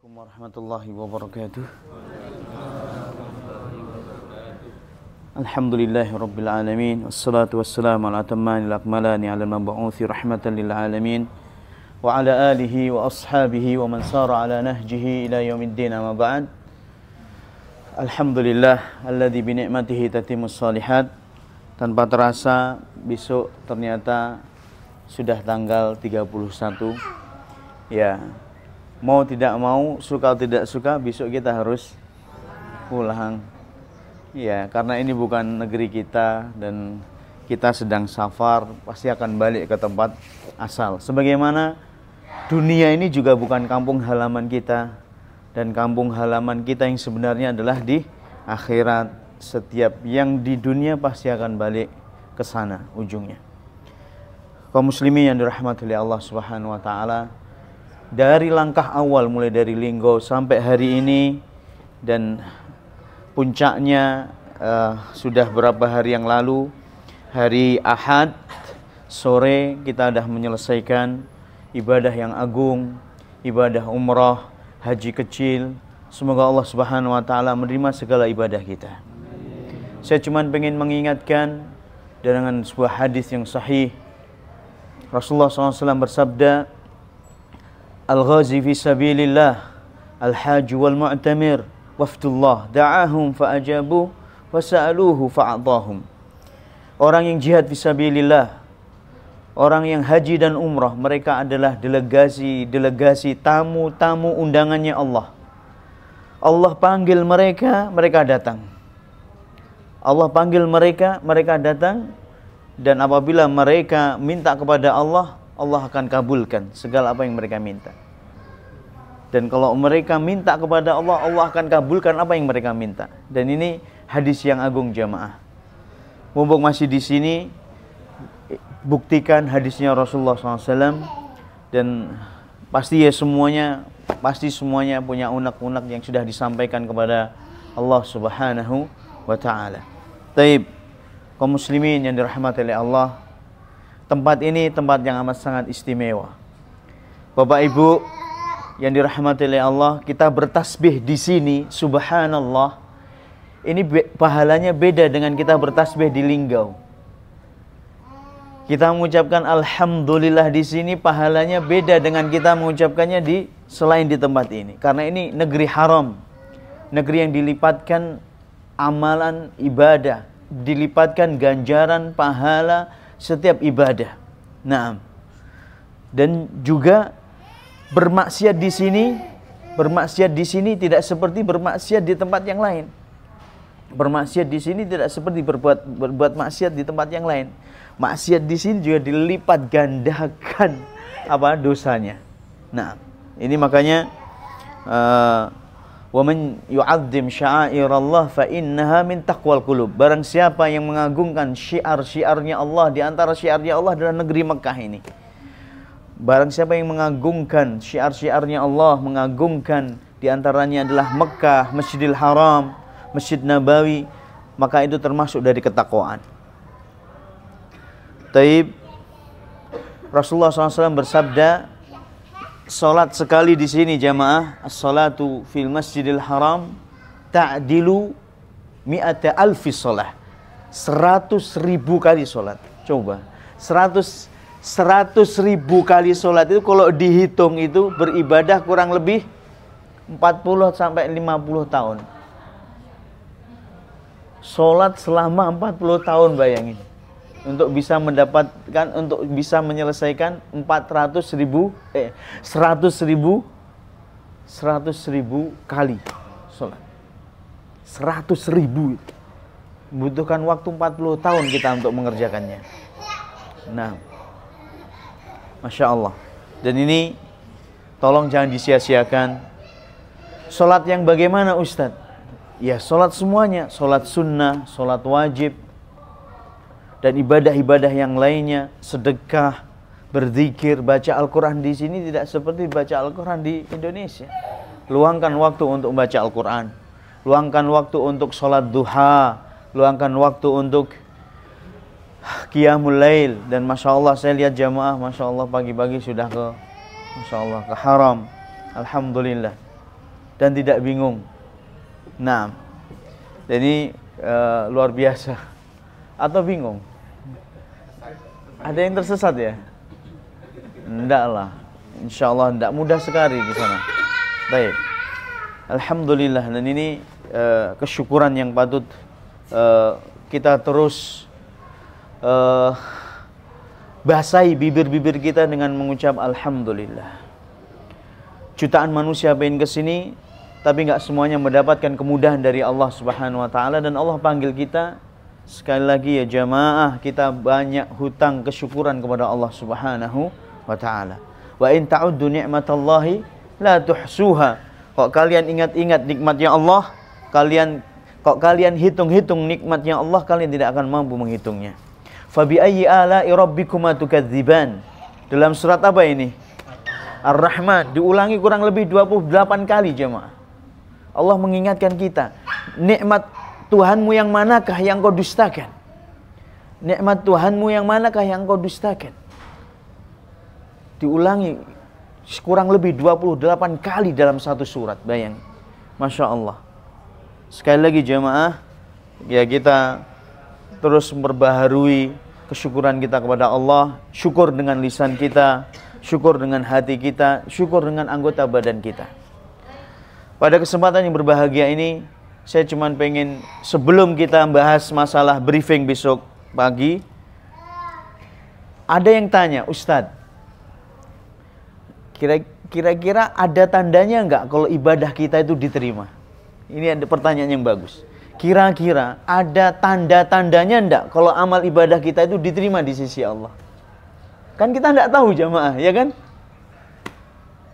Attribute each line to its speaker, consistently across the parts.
Speaker 1: Assalamualaikum warahmatullahi wabarakatuh. Alhamdulillahi rabbil alamin. Wassalatu wassalamu ala atammanil akmalani ala al-mab'uthi rahmatan lil alamin wa ala alihi wa ashabihi wa man sara ala nahjihi ila yaumiddin, amma ba'd. Alhamdulillah alladzi bi ni'matihi tatimmus shalihat. Tanpa terasa besok ternyata sudah tanggal 31. Ya, mau tidak mau, suka atau tidak suka, besok kita harus pulang. Ya, karena ini bukan negeri kita dan kita sedang safar, pasti akan balik ke tempat asal. Sebagaimana dunia ini juga bukan kampung halaman kita, dan kampung halaman kita yang sebenarnya adalah di akhirat. Setiap yang di dunia pasti akan balik ke sana ujungnya. Kaum muslimin yang dirahmati oleh Allah Subhanahu wa taala, dari langkah awal mulai dari Linggo sampai hari ini, dan puncaknya sudah berapa hari yang lalu, hari Ahad sore kita sudah menyelesaikan ibadah yang agung, ibadah umrah, haji kecil. Semoga Allah Subhanahu wa taala menerima segala ibadah kita. Saya cuma pengen mengingatkan dengan sebuah hadis yang sahih. Rasulullah SAW bersabda, Al-ghazi fi sabilillah, al-haju wal-mu'tamir, wafdullah, da'ahum fa'ajabu, wasa'aluhu fa'adahum. Orang yang jihad fi sabilillah, orang yang haji dan umrah, mereka adalah delegasi, tamu-tamu undangannya Allah. Allah panggil mereka, mereka datang. Allah panggil mereka, mereka datang. Dan apabila mereka minta kepada Allah, Allah akan kabulkan segala apa yang mereka minta. Dan kalau mereka minta kepada Allah, Allah akan kabulkan apa yang mereka minta. Dan ini hadis yang agung jamaah. Mumpung masih di sini, buktikan hadisnya Rasulullah SAW. Dan pasti semuanya punya unek-unek yang sudah disampaikan kepada Allah Subhanahu wa ta'ala. Taib, kaum muslimin yang dirahmati oleh Allah, tempat ini tempat yang amat sangat istimewa. Bapak Ibu yang dirahmati oleh Allah, kita bertasbih di sini, subhanallah. Ini pahalanya beda dengan kita bertasbih di Linggau. Kita mengucapkan alhamdulillah di sini, pahalanya beda dengan kita mengucapkannya di selain di tempat ini. Karena ini negeri haram, negeri yang dilipatkan amalan ibadah, dilipatkan ganjaran pahala setiap ibadah. Nah, dan juga bermaksiat di sini tidak seperti bermaksiat di tempat yang lain. Bermaksiat di sini tidak seperti berbuat maksiat di tempat yang lain. Maksiat di sini juga dilipat gandakan dosanya. Nah, ini makanya wa man yu'azzim sya'airallah fa innaha min taqwal qulub. Barang siapa yang mengagungkan syiar-syiarnya Allah, di antara syiarnya Allah adalah negeri Mekah ini. Barang siapa yang mengagungkan syiar-syiarnya Allah, mengagungkan di antaranya adalah Mekah, Masjidil Haram, Masjid Nabawi, maka itu termasuk dari ketakwaan. Taib, Rasulullah SAW bersabda, salat sekali di sini jamaah, as-salatu fil Masjidil Haram ta'dilu mi'ata alfi salah. 100.000 kali salat. Coba, 100.000 kali salat itu kalau dihitung itu beribadah kurang lebih 40 sampai 50 tahun. Salat selama 40 tahun, bayangin. Untuk bisa mendapatkan, untuk bisa menyelesaikan 100.000 kali sholat. 100.000 membutuhkan waktu 40 tahun kita untuk mengerjakannya. Nah, Masya Allah. Dan ini tolong jangan disia-siakan. Sholat yang bagaimana Ustadz? Ya, sholat semuanya. Sholat sunnah, sholat wajib, dan ibadah-ibadah yang lainnya, sedekah, berzikir, baca Al-Quran di sini tidak seperti baca Al-Quran di Indonesia. Luangkan waktu untuk baca Al-Quran, luangkan waktu untuk sholat duha, luangkan waktu untuk qiyamul lail. Dan Masya Allah, saya lihat jamaah, Masya Allah, pagi-pagi sudah ke Masya Allah, ke haram. Alhamdulillah. dan tidak bingung. Nah, jadi luar biasa. Atau bingung? Ada yang tersesat ya? Enggak lah. Insya Allah enggak, mudah sekali di sana. Baik. Alhamdulillah, dan ini kesyukuran yang patut kita terus basahi bibir-bibir kita dengan mengucap alhamdulillah. Jutaan manusia pengen ke sini, tapi nggak semuanya mendapatkan kemudahan dari Allah Subhanahu wa taala, dan Allah panggil kita sekali lagi, ya jamaah, kita banyak hutang kesyukuran kepada Allah Subhanahu wa taala. Wa in ta'uddu ni'matallahi la tuhsuha. Kok kalian ingat-ingat nikmatnya Allah, kalian hitung-hitung nikmatnya Allah, kalian tidak akan mampu menghitungnya. Fa bi ayyi ala'i rabbikuma tukadziban. Dalam surat apa ini? Ar-Rahman, diulangi kurang lebih 28 kali jemaah. Allah mengingatkan kita, nikmat Tuhanmu yang manakah yang kau dustakan? Nikmat Tuhanmu yang manakah yang kau dustakan? Diulangi kurang lebih 28 kali dalam satu surat, bayang. Masya Allah. Sekali lagi jemaah, ya kita terus memperbaharui kesyukuran kita kepada Allah. Syukur dengan lisan kita, syukur dengan hati kita, syukur dengan anggota badan kita. Pada kesempatan yang berbahagia ini, saya cuma pengen, sebelum kita bahas masalah briefing besok pagi, ada yang tanya, Ustadz, kira-kira ada tandanya enggak kalau ibadah kita itu diterima? Ini ada pertanyaan yang bagus. Kira-kira ada tanda-tandanya enggak kalau amal ibadah kita itu diterima di sisi Allah? Kan kita enggak tahu jamaah, ya kan?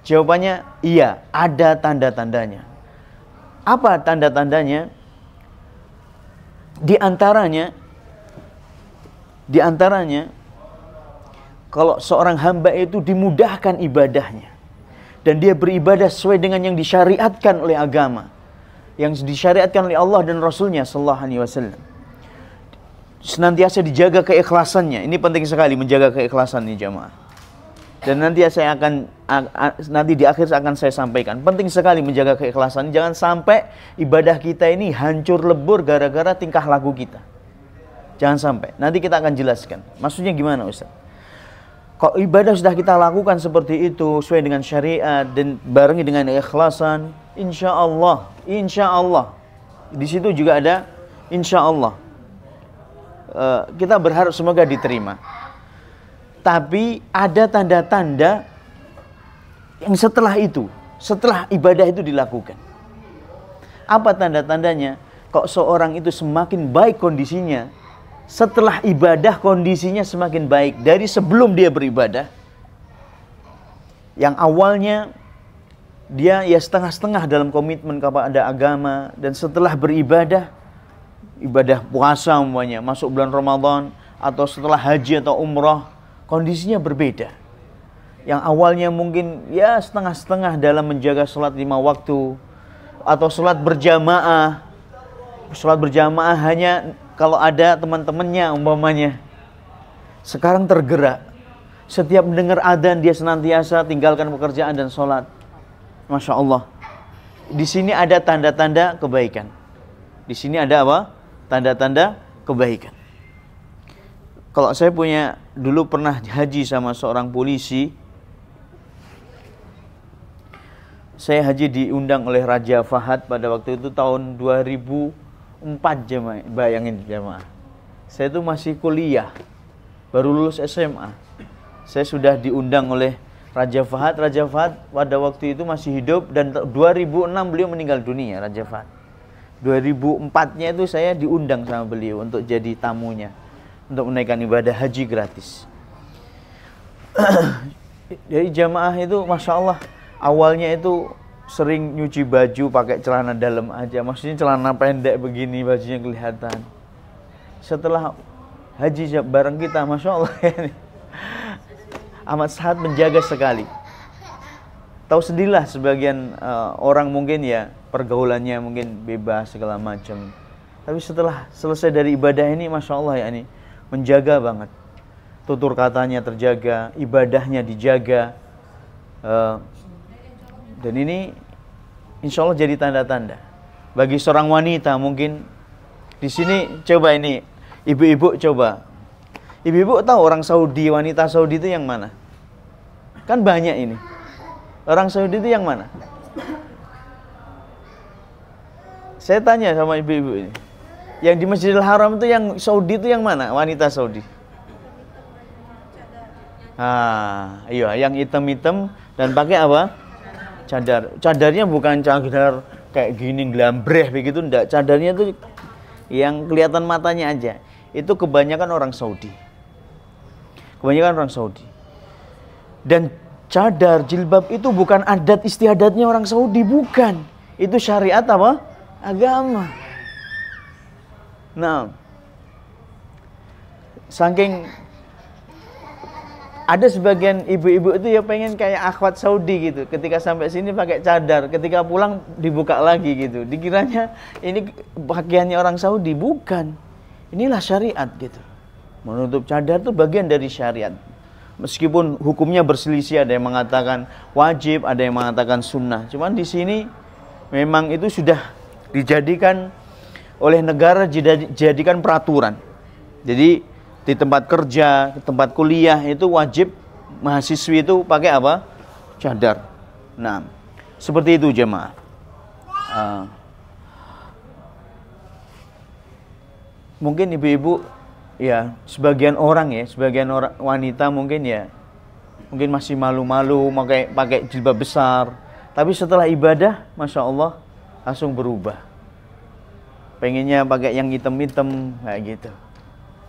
Speaker 1: Jawabannya iya, ada tanda-tandanya. Apa tanda-tandanya? Di antaranya kalau seorang hamba itu dimudahkan ibadahnya dan dia beribadah sesuai dengan yang disyariatkan oleh agama, yang disyariatkan oleh Allah dan Rasulnya sallallahu alaihi wasallam. Senantiasa dijaga keikhlasannya. Ini penting sekali, menjaga keikhlasan ini jamaah. Dan nanti di akhir akan saya sampaikan. Penting sekali menjaga keikhlasan. Jangan sampai ibadah kita ini hancur lebur gara-gara tingkah laku kita. Jangan sampai. Nanti kita akan jelaskan. Maksudnya gimana Ustaz? Kalau ibadah sudah kita lakukan seperti itu, sesuai dengan syariat dan barengi dengan keikhlasan, insya Allah, di situ juga ada insya Allah. Kita berharap semoga diterima. Tapi ada tanda-tanda yang setelah itu, setelah ibadah itu dilakukan. Apa tanda-tandanya? Kok seorang itu semakin baik kondisinya, setelah ibadah kondisinya semakin baik dari sebelum dia beribadah. Yang awalnya dia ya setengah-setengah dalam komitmen kepada agama, dan setelah beribadah, ibadah puasa umpamanya, masuk bulan Ramadan, atau setelah haji atau umrah, kondisinya berbeda. Yang awalnya mungkin ya setengah-setengah dalam menjaga sholat 5 waktu, atau sholat berjamaah. Sholat berjamaah hanya kalau ada teman-temannya umpamanya. Sekarang tergerak. Setiap mendengar adzan dia senantiasa tinggalkan pekerjaan dan sholat. Masya Allah. Di sini ada tanda-tanda kebaikan. Di sini ada apa? Tanda-tanda kebaikan. Kalau saya dulu pernah haji sama seorang polisi. Saya haji diundang oleh Raja Fahad pada waktu itu tahun 2004 jemaah. Bayangin jemaah. Saya itu masih kuliah, baru lulus SMA. Saya sudah diundang oleh Raja Fahad. Raja Fahad pada waktu itu masih hidup, dan 2006 beliau meninggal dunia, Raja Fahad. 2004-nya itu saya diundang sama beliau untuk jadi tamunya, untuk menaikkan ibadah haji gratis. Jadi jamaah itu Masya Allah, awalnya itu sering nyuci baju pakai celana dalam aja. Maksudnya celana pendek begini, bajunya kelihatan. Setelah haji bareng kita, Masya Allah, amat sangat menjaga sekali. Tahu sendirilah sebagian orang mungkin ya pergaulannya mungkin bebas segala macam. Tapi setelah selesai dari ibadah ini, Masya Allah ya, ini menjaga banget. Tutur katanya terjaga, ibadahnya dijaga. Dan ini insya Allah jadi tanda-tanda. Bagi seorang wanita mungkin di sini coba ini ibu-ibu coba. Ibu-ibu tahu orang Saudi, wanita Saudi itu yang mana? Kan banyak ini. Orang Saudi itu yang mana? Saya tanya sama ibu-ibu ini. Yang di Masjidil Haram itu yang Saudi itu yang mana? Wanita Saudi. Iya, yang hitam-hitam dan pakai apa? Cadar. Cadarnya bukan cadar kayak gini glambreh begitu, enggak. Cadarnya itu yang kelihatan matanya aja. Itu kebanyakan orang Saudi. Kebanyakan orang Saudi. Dan cadar, jilbab itu bukan adat istiadatnya orang Saudi, bukan. Itu syariat apa? Agama. Nah, saking ada sebagian ibu-ibu itu ya pengen kayak akhwat Saudi gitu. Ketika sampai sini pakai cadar, ketika pulang dibuka lagi gitu. Dikiranya ini pakaiannya orang Saudi, bukan. Inilah syariat gitu. Menutup cadar itu bagian dari syariat. Meskipun hukumnya berselisih, ada yang mengatakan wajib, ada yang mengatakan sunnah. Cuman di sini memang itu sudah dijadikan oleh negara, dijadikan peraturan. Jadi di tempat kerja, tempat kuliah itu wajib mahasiswi itu pakai apa? Cadar. Nah, seperti itu jemaah. Mungkin ibu-ibu ya, sebagian orang wanita mungkin ya, mungkin masih malu-malu pakai jilbab besar. Tapi setelah ibadah, masya Allah langsung berubah. Pengennya pakai yang hitam-hitam kayak gitu.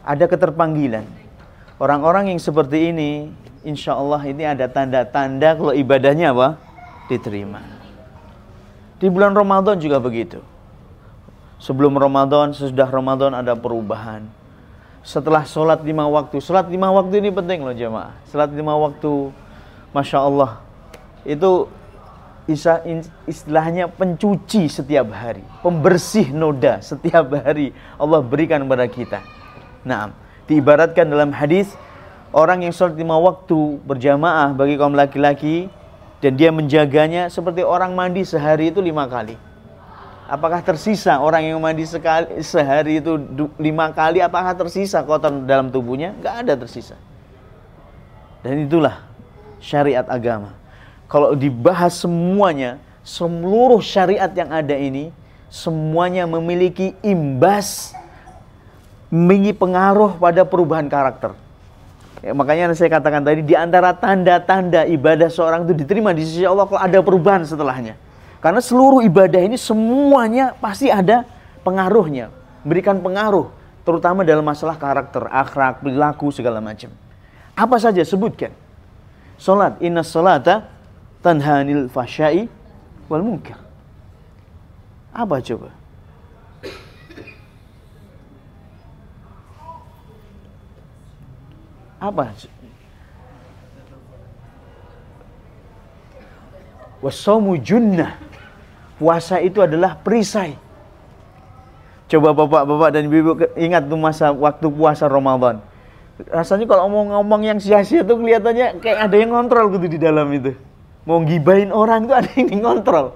Speaker 1: Ada keterpanggilan. Orang-orang yang seperti ini, insya Allah ini ada tanda-tanda kalau ibadahnya apa? Diterima. Di bulan Ramadan juga begitu. Sebelum Ramadan, sesudah Ramadan ada perubahan. Setelah sholat 5 waktu. Sholat 5 waktu ini penting loh jemaah. Sholat 5 waktu, masya Allah, itu istilahnya pencuci setiap hari, pembersih noda setiap hari Allah berikan kepada kita. Nah, diibaratkan dalam hadis orang yang sholat 5 waktu berjamaah bagi kaum laki-laki dan dia menjaganya seperti orang mandi sehari itu 5 kali. Apakah tersisa orang yang mandi sehari itu 5 kali? Apakah tersisa kotor dalam tubuhnya? Enggak ada tersisa. Dan itulah syariat agama. Kalau dibahas semuanya, seluruh syariat yang ada ini semuanya memiliki imbas, memiliki pengaruh pada perubahan karakter. Ya, makanya saya katakan tadi, di antara tanda-tanda ibadah seorang itu diterima di sisi Allah kalau ada perubahan setelahnya. Karena seluruh ibadah ini semuanya pasti ada pengaruhnya, memberikan pengaruh, terutama dalam masalah karakter, akhlak, perilaku, segala macam. Apa saja sebutkan? Salat, inna salata tanhanil fahsya'i wal munkar. Apa coba? Apa? Wassaumu junnah. Puasa itu adalah perisai. Coba bapak-bapak dan ibu-ibu ingat tuh masa waktu puasa Ramadan. Rasanya kalau ngomong-ngomong yang sia-sia tuh kelihatannya kayak ada yang ngontrol gitu di dalam itu. Mau gibahin orang itu ada yang ngontrol.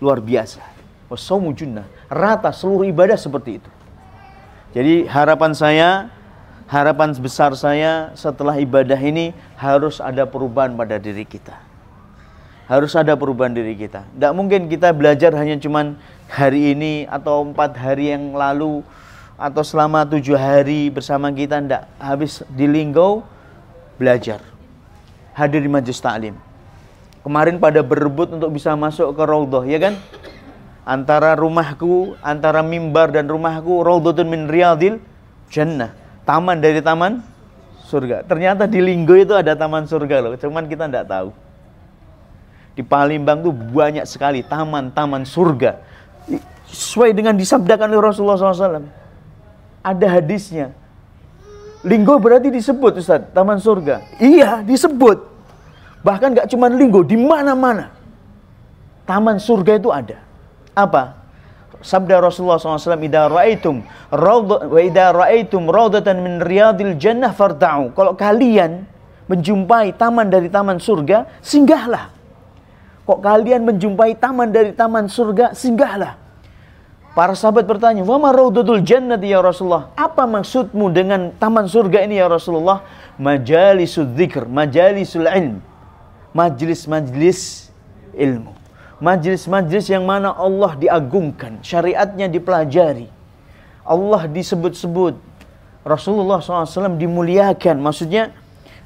Speaker 1: Luar biasa. Wassaumu junnah. Rata seluruh ibadah seperti itu. Jadi harapan besar saya setelah ibadah ini harus ada perubahan pada diri kita. Harus ada perubahan diri kita. Tidak mungkin kita belajar hanya cuman hari ini atau 4 hari yang lalu atau selama 7 hari bersama kita. Tidak. Habis di Linggau belajar. Hadir di majelis ta'lim. Kemarin pada berebut untuk bisa masuk ke Raudhah, ya kan? Antara mimbar dan rumahku, Raudhatun min riyadil jannah. Taman dari taman surga. Ternyata di Linggo itu ada taman surga loh. Cuman kita tidak tahu. Di Palembang tuh banyak sekali taman-taman surga. Sesuai dengan disabdakan oleh Rasulullah SAW. Ada hadisnya. Linggo berarti disebut Ustaz, taman surga. Iya, disebut. Bahkan gak cuma Linggo, di mana-mana. Taman surga itu ada. Apa? Sabda Rasulullah SAW, idza ra'aitum raudatan min riyadil jannah farda'u. Kalau kalian menjumpai taman dari taman surga, singgahlah. kok kalian menjumpai taman dari taman surga, singgahlah. Para sahabat bertanya, "Wa ma raudatul jannati ya Rasulullah?" Apa maksudmu dengan taman surga ini ya Rasulullah? Majalisud dzikr, majalisul ilm. Majlis-majlis ilmu. Majlis-majlis yang mana Allah diagungkan, syariatnya dipelajari. Allah disebut-sebut, Rasulullah SAW dimuliakan. Maksudnya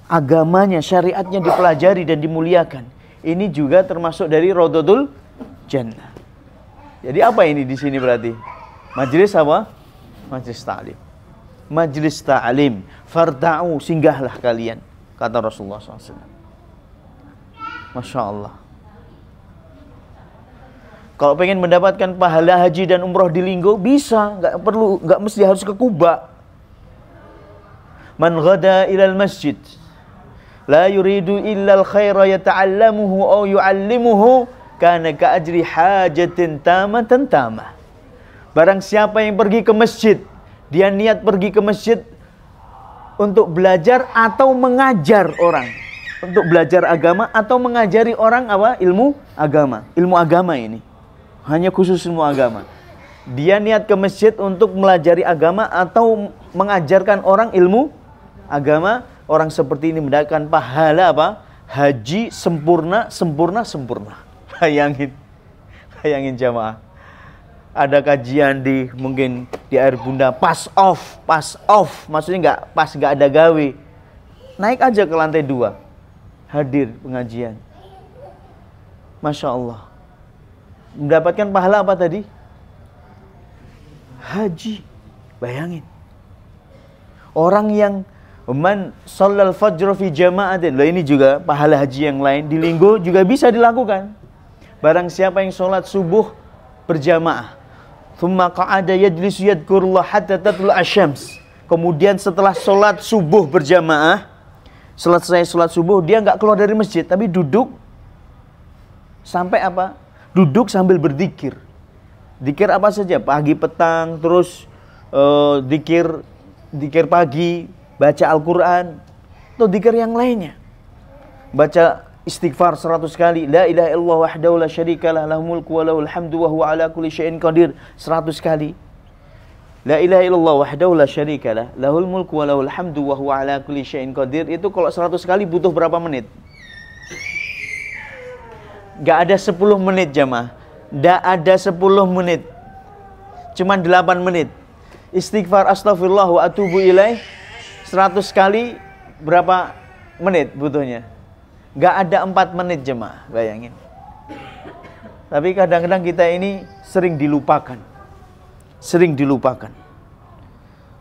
Speaker 1: agamanya, syariatnya dipelajari dan dimuliakan. Ini juga termasuk dari Raudatul Jannah. Jadi apa ini di sini berarti? Majelis apa? Majelis ta'lim. Majelis ta'lim. Farda'u, singgahlah kalian, kata Rasulullah SAW. Masya Allah. Kalau pengen mendapatkan pahala haji dan umroh di Linggo, bisa, nggak mesti harus ke Kuba. Man ghada ilal masjid la yuridu illa al-khaira yata'allamuhu aw yu'allimuhu kana ka'ajri hajatin tamatan tamah. Barang siapa yang pergi ke masjid, dia niat pergi ke masjid untuk belajar atau mengajar orang, untuk belajar agama atau mengajari orang apa? Ilmu agama. Ilmu agama ini hanya khusus ilmu agama. Dia niat ke masjid untuk melajari agama atau mengajarkan orang ilmu agama. Orang seperti ini mendapatkan pahala apa? Haji sempurna, sempurna, sempurna. Bayangin jamaah. Ada kajian mungkin di Air Bunda, pass off. Maksudnya nggak ada gawe. Naik aja ke lantai 2. Hadir pengajian. Masya Allah. Mendapatkan pahala apa tadi? Haji. Bayangin. Orang yang man shallal fajr fi jama'atin. Loh, ini juga pahala haji yang lain di Linggo juga bisa dilakukan. Barang siapa yang sholat subuh berjamaah, thumma qa'ada yajlisu yadhkurullah hatta tatlu'a asy-syams. Kemudian setelah sholat subuh berjamaah, selesai sholat subuh, dia nggak keluar dari masjid, tapi duduk sampai apa? Duduk sambil berzikir. Zikir apa saja? Pagi, petang, terus zikir pagi, baca Al-Quran, atau zikir yang lainnya. Baca istighfar 100 kali, la ilaha illallah wahdahu la syarikalah, lahul mulku wa lahul hamdu wa huwa ala kulli syai'in qadir 100 kali. La ilaha illallah wahdahu la syarikalah, lahul mulku wa lahul hamdu wa huwa ala kulli syai'in qadir. Itu kalau 100 kali butuh berapa menit? Gak ada 10 menit jamaah. Gak ada 10 menit. Cuman 8 menit. Istighfar astaghfirullah wa atubu ilaih 100 kali berapa menit butuhnya? Gak ada 4 menit jemaah, bayangin. Tapi kadang-kadang kita ini sering dilupakan.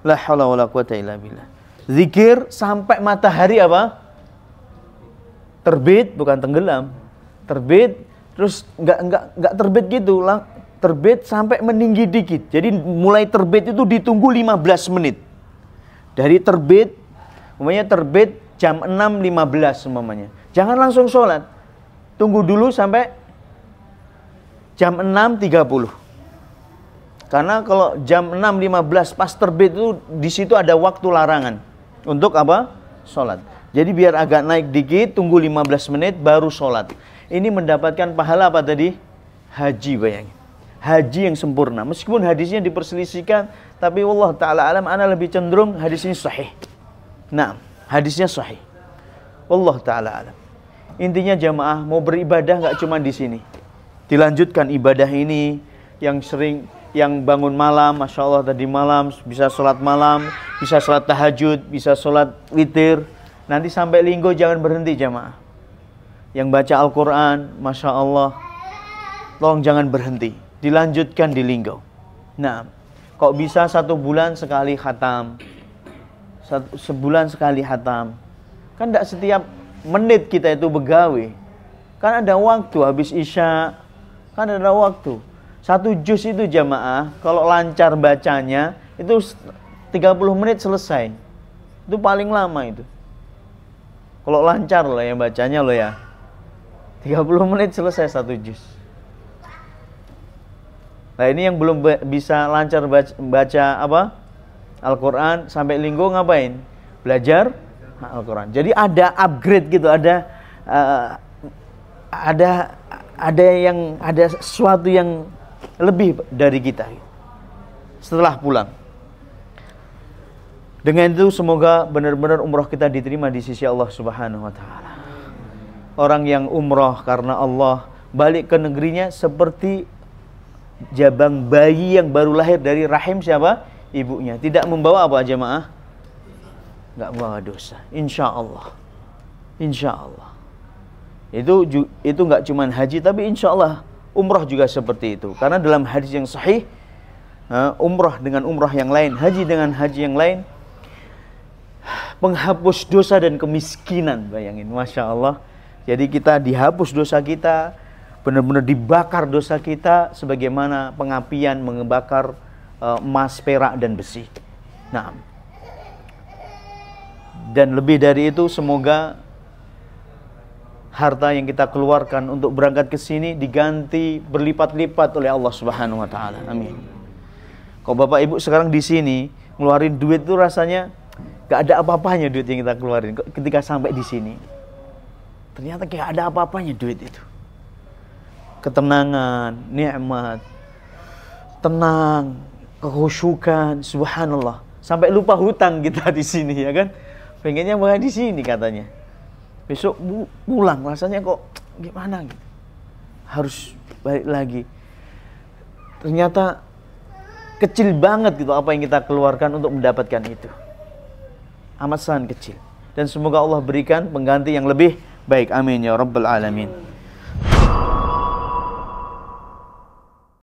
Speaker 1: La haula wala quwata illa billah. Zikir sampai matahari apa? Terbit, bukan tenggelam. Terbit, terus nggak terbit gitu, terbit sampai meninggi dikit. Jadi mulai terbit itu ditunggu 15 menit. Dari terbit, umpamanya terbit jam 6.15 umpamanya. Jangan langsung sholat. Tunggu dulu sampai jam 6.30. Karena kalau jam 6.15 pas terbit itu di situ ada waktu larangan untuk apa? Sholat. Jadi biar agak naik dikit, tunggu 15 menit baru sholat. Ini mendapatkan pahala apa tadi? Haji, bayangin. Haji yang sempurna. Meskipun hadisnya diperselisihkan, tapi wallahu ta'ala alam, ana lebih cenderung hadis ini sahih. Nah, hadisnya sahih. Wallahu ta'ala alam. Intinya jamaah mau beribadah nggak cuma di sini. Dilanjutkan ibadah ini yang bangun malam, masya Allah tadi malam bisa sholat malam, bisa sholat tahajud, bisa sholat witir. Nanti sampai Linggo jangan berhenti jamaah. Yang baca Al-Quran, masya Allah, tolong jangan berhenti. Dilanjutkan di Linggo. Nah, kok bisa 1 bulan sekali khatam, sebulan sekali khatam. Kan tidak setiap menit kita itu begawe. Kan ada waktu habis Isya, kan ada waktu. 1 juz itu jamaah, kalau lancar bacanya, itu 30 menit selesai. Itu paling lama itu. Kalau lancar loh yang bacanya loh ya. 30 menit selesai 1 juz. Nah ini yang belum bisa lancar baca apa? Al-Quran sampai Linggo ngapain? Belajar Al-Quran. Jadi ada upgrade gitu, ada ada sesuatu yang lebih dari kita setelah pulang. Dengan itu semoga benar-benar umroh kita diterima di sisi Allah Subhanahu wa taala. Orang yang umroh karena Allah balik ke negerinya seperti jabang bayi yang baru lahir dari rahim siapa? Ibunya. Tidak membawa apa jemaah? Enggak bawa dosa. Insya Allah. Insya Allah. Itu enggak cuma haji, tapi insya Allah umrah juga seperti itu. Karena dalam hadis yang sahih, umrah dengan umrah yang lain, haji dengan haji yang lain, penghapus dosa dan kemiskinan. Bayangin, Masya Allah. Jadi kita dihapus dosa kita, benar-benar dibakar dosa kita, sebagaimana pengapian mengebakar emas, perak, dan besi. Nah, dan lebih dari itu, semoga harta yang kita keluarkan untuk berangkat ke sini diganti berlipat-lipat oleh Allah Subhanahu wa taala. Amin. Kalau Bapak Ibu sekarang di sini ngeluarin duit itu rasanya gak ada apa-apanya duit yang kita keluarin. Ketika sampai di sini, ternyata kayak ada apa-apanya duit itu. Ketenangan, nikmat, tenang, kekhusyukan, subhanallah. Sampai lupa hutang kita di sini, ya kan? Pengennya malah di sini katanya. Besok pulang rasanya kok gimana gitu. Harus balik lagi. Ternyata kecil banget gitu apa yang kita keluarkan untuk mendapatkan itu. Amat sangat kecil. Dan semoga Allah berikan pengganti yang lebih baik. Amin ya rabbal alamin.